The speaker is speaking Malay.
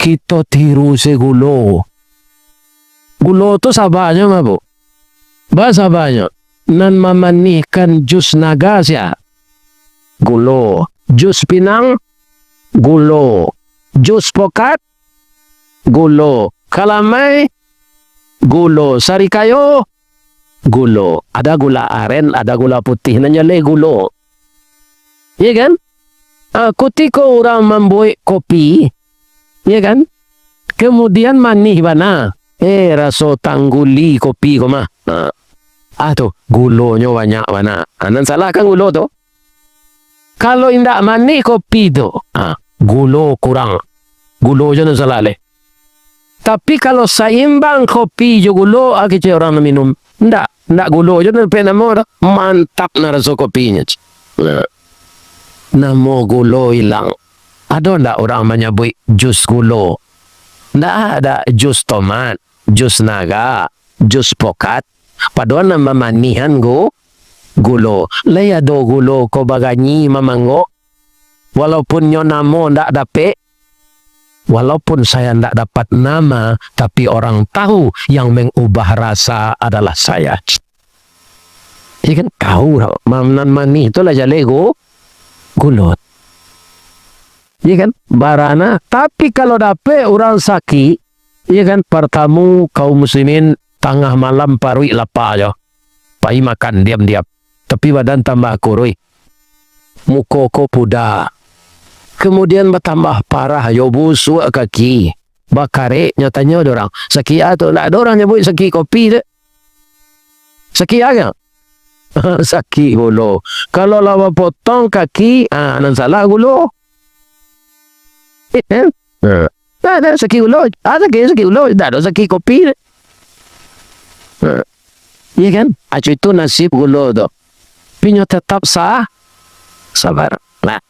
kita tiru si gulo. Gulo tu sabanya mabo. Bahasa banyak. Nan memanihkan jus naga siya. Gulo. Jus pinang. Gulo. Jus pokat. Gulo. Kalamay. Gulo. Sari kayo. Gulo. Ada gula aren, ada gula putih. Nanyale gulo. Iya kan? Ketika orang membuat kopi. Iya kan? Kemudian manih mana? Raso tangguli kopi ko mah. Tuh, gulonya banyak mana. Nan salah kan gulo tuh. Kalau indak manih kopi tuh, gulo kurang. Gulo je nan salah leh. Tapi kalau seimbang kopi jo gulo, kita orang minum. Ndak gulo je nan penamo mantap na raso kopinya. Namo gulo hilang. Ada ndak orang menyebut jus gulo? Ndak ada jus tomat. Jus naga, jus pokat, padahal nama manihan gulo. Laya do gulo ko baganyi mamango. Walaupun nyo namo ndak dapet, walaupun saya ndak dapat nama, tapi orang tahu yang mengubah rasa adalah saya. Jadi kan kau mamnan mani itulah jalego gulo. Iya kan barana. Tapi kalau dapet orang sakit. Iya kan, pertamu kaum muslimin tengah malam parui lapar aja. Pai makan diam-diam. Tapi badan tambah kurui. Mukoko puda. Kemudian bertambah parah. Yo busuk kaki. Bakare nyatanya ada orang. Sakit atau tak ada orang nyebut sakit kopi deh. Sakit agak. Sakit gulo. Kalau lawa potong kaki, nan salah gulo. Ada sakit gulo. Sakit gulo. Tak ada sakit kopi. Iya kan? Itu nasib gulo tu. Pinyo tetap sabar. Lah.